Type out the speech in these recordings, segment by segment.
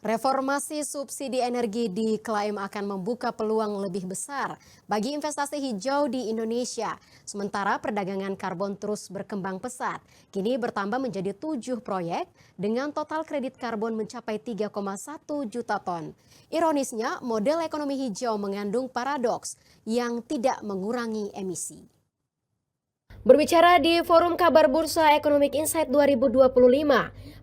Reformasi subsidi energi diklaim akan membuka peluang lebih besar bagi investasi hijau di Indonesia. Sementara perdagangan karbon terus berkembang pesat, kini bertambah menjadi 7 proyek dengan total kredit karbon mencapai 3,1 juta ton. Ironisnya, model ekonomi hijau mengandung paradoks yang tidak mengurangi emisi. Berbicara di Forum Kabar Bursa Economic Insight 2025,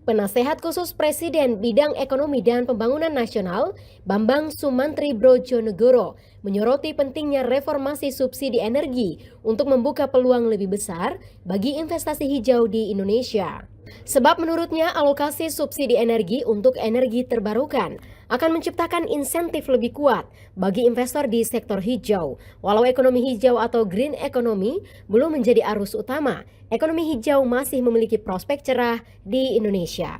Penasehat Khusus Presiden Bidang Ekonomi dan Pembangunan Nasional, Bambang Sumantri Brojonegoro, menyoroti pentingnya reformasi subsidi energi untuk membuka peluang lebih besar bagi investasi hijau di Indonesia. Sebab menurutnya alokasi subsidi energi untuk energi terbarukan akan menciptakan insentif lebih kuat bagi investor di sektor hijau. Walau ekonomi hijau atau green economy belum menjadi arus utama, ekonomi hijau masih memiliki prospek cerah di Indonesia.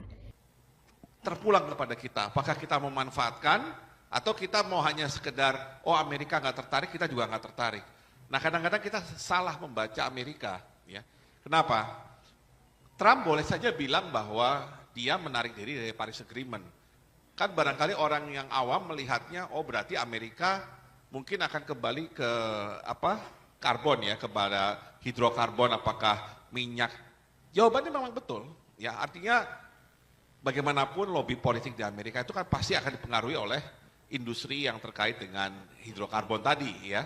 Terpulang kepada kita, apakah kita memanfaatkan atau kita mau hanya sekedar, oh Amerika nggak tertarik, kita juga nggak tertarik. Nah kadang-kadang kita salah membaca Amerika. Ya. Kenapa? Trump boleh saja bilang bahwa dia menarik diri dari Paris Agreement. Kan barangkali orang yang awam melihatnya, oh berarti Amerika mungkin akan kembali ke karbon ya, kepada hidrokarbon, apakah minyak. Jawabannya memang betul. Ya, artinya bagaimanapun lobby politik di Amerika itu kan pasti akan dipengaruhi oleh industri yang terkait dengan hidrokarbon tadi ya.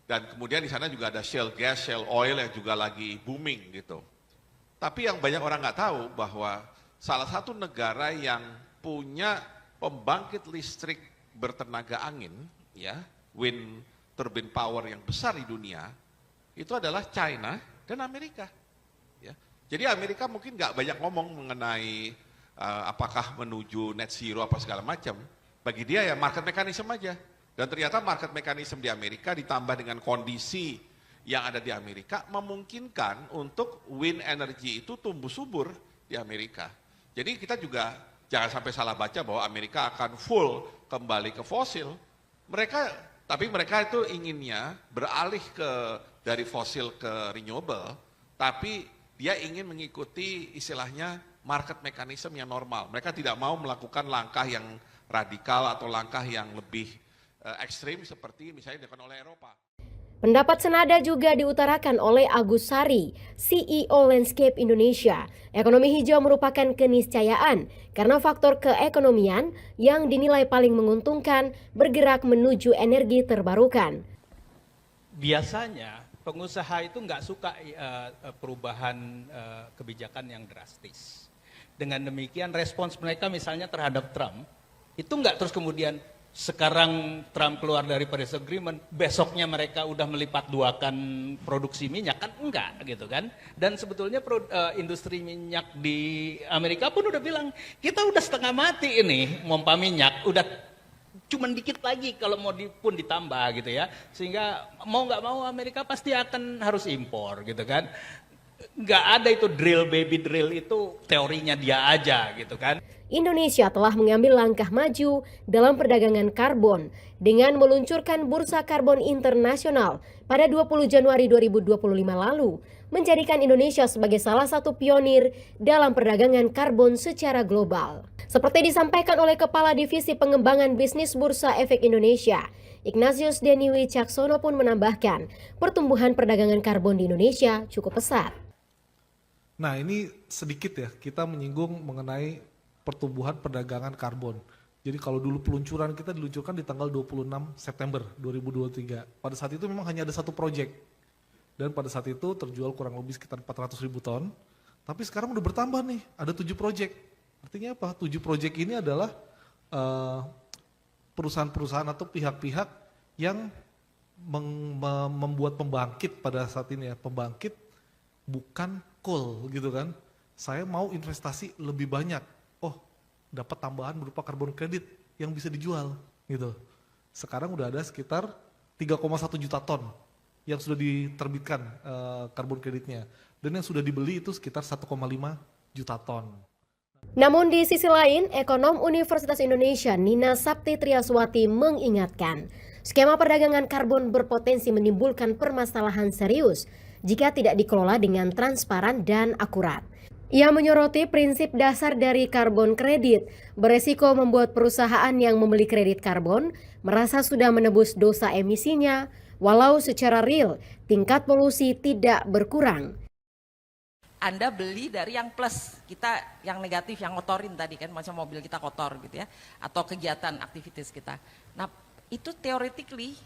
Dan kemudian di sana juga ada shale gas, shale oil yang juga lagi booming gitu. Tapi yang banyak orang nggak tahu bahwa salah satu negara yang punya pembangkit listrik bertenaga angin, ya, wind turbine power yang besar di dunia, itu adalah China dan Amerika. Ya. Jadi Amerika mungkin nggak banyak ngomong mengenai apakah menuju net zero apa segala macam. Bagi dia ya market mechanism aja. Dan ternyata market mechanism di Amerika ditambah dengan kondisi yang ada di Amerika memungkinkan untuk wind energy itu tumbuh subur di Amerika. Jadi kita juga jangan sampai salah baca bahwa Amerika akan full kembali ke fosil. Tapi mereka itu inginnya beralih dari fosil ke renewable, tapi dia ingin mengikuti istilahnya market mechanism yang normal. Mereka tidak mau melakukan langkah yang radikal atau langkah yang lebih ekstrim seperti misalnya dilakukan oleh Eropa. Pendapat senada juga diutarakan oleh Agus Sari, CEO Landscape Indonesia. Ekonomi hijau merupakan keniscayaan karena faktor keekonomian yang dinilai paling menguntungkan bergerak menuju energi terbarukan. Biasanya pengusaha itu nggak suka perubahan kebijakan yang drastis. Dengan demikian respons mereka misalnya terhadap Trump, itu nggak terus kemudian sekarang Trump keluar dari Paris Agreement, besoknya mereka udah melipat duakan produksi minyak, kan enggak gitu kan. Dan sebetulnya industri minyak di Amerika pun udah bilang, kita udah setengah mati ini mompa minyak, udah cuman dikit lagi kalau mau pun ditambah gitu ya. Sehingga mau nggak mau Amerika pasti akan harus impor gitu kan. Nggak ada itu drill baby drill, itu teorinya dia aja gitu kan. Indonesia telah mengambil langkah maju dalam perdagangan karbon dengan meluncurkan Bursa Karbon Internasional pada 20 Januari 2025 lalu, menjadikan Indonesia sebagai salah satu pionir dalam perdagangan karbon secara global. Seperti disampaikan oleh Kepala Divisi Pengembangan Bisnis Bursa Efek Indonesia, Ignatius Deni Wicaksono pun menambahkan, pertumbuhan perdagangan karbon di Indonesia cukup pesat. Nah ini sedikit ya, kita menyinggung mengenai pertumbuhan perdagangan karbon. Jadi kalau dulu peluncuran kita diluncurkan di tanggal 26 September 2023. Pada saat itu memang hanya ada satu proyek. Dan pada saat itu terjual kurang lebih sekitar 400.000 ton. Tapi sekarang udah bertambah nih, ada 7 proyek. Artinya apa? 7 proyek ini adalah perusahaan-perusahaan atau pihak-pihak yang membuat pembangkit pada saat ini ya. Pembangkit bukan coal gitu kan. Saya mau investasi lebih banyak. Oh, dapat tambahan berupa karbon kredit yang bisa dijual gitu. Sekarang udah ada sekitar 3,1 juta ton yang sudah diterbitkan karbon kreditnya. Dan yang sudah dibeli itu sekitar 1,5 juta ton. Namun di sisi lain, ekonom Universitas Indonesia Nina Sapti Triaswati mengingatkan, skema perdagangan karbon berpotensi menimbulkan permasalahan serius jika tidak dikelola dengan transparan dan akurat. Ia menyoroti prinsip dasar dari karbon kredit, beresiko membuat perusahaan yang membeli kredit karbon merasa sudah menebus dosa emisinya, walau secara real tingkat polusi tidak berkurang. Anda beli dari yang plus, kita yang negatif, yang ngotorin tadi kan, macam mobil kita kotor gitu ya, atau kegiatan aktivitas kita. Nah itu theoretically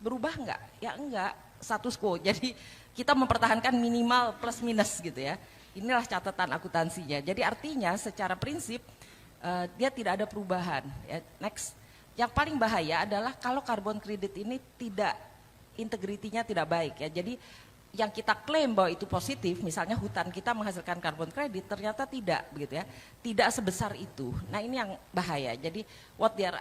berubah nggak? Ya enggak, status quo. Jadi kita mempertahankan minimal plus minus gitu ya. Inilah catatan akuntansinya. Jadi artinya secara prinsip dia tidak ada perubahan. Ya, next, yang paling bahaya adalah kalau karbon kredit ini tidak, integritinya tidak baik ya. Jadi yang kita klaim bahwa itu positif, misalnya hutan kita menghasilkan karbon kredit, ternyata tidak begitu ya, tidak sebesar itu. Nah ini yang bahaya. Jadi what they are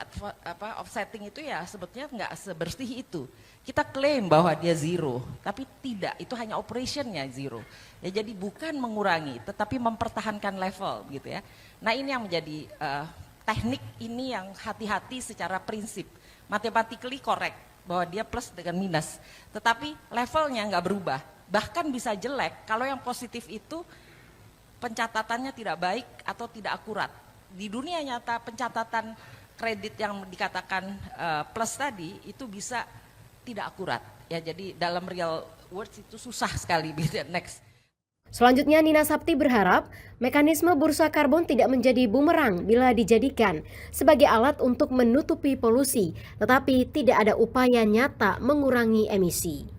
offsetting itu ya sebetulnya nggak sebersih itu. Kita klaim bahwa dia zero, tapi tidak, itu hanya operationnya zero. Ya jadi bukan mengurangi, tetapi mempertahankan level gitu ya. Nah ini yang menjadi teknik ini yang hati-hati secara prinsip, mathematically correct, bahwa dia plus dengan minus, tetapi levelnya nggak berubah, bahkan bisa jelek kalau yang positif itu pencatatannya tidak baik atau tidak akurat. Di dunia nyata pencatatan kredit yang dikatakan plus tadi itu bisa tidak akurat ya, jadi dalam real words itu susah sekali. Next. Selanjutnya, Nina Sapti berharap mekanisme bursa karbon tidak menjadi bumerang bila dijadikan sebagai alat untuk menutupi polusi, tetapi tidak ada upaya nyata mengurangi emisi.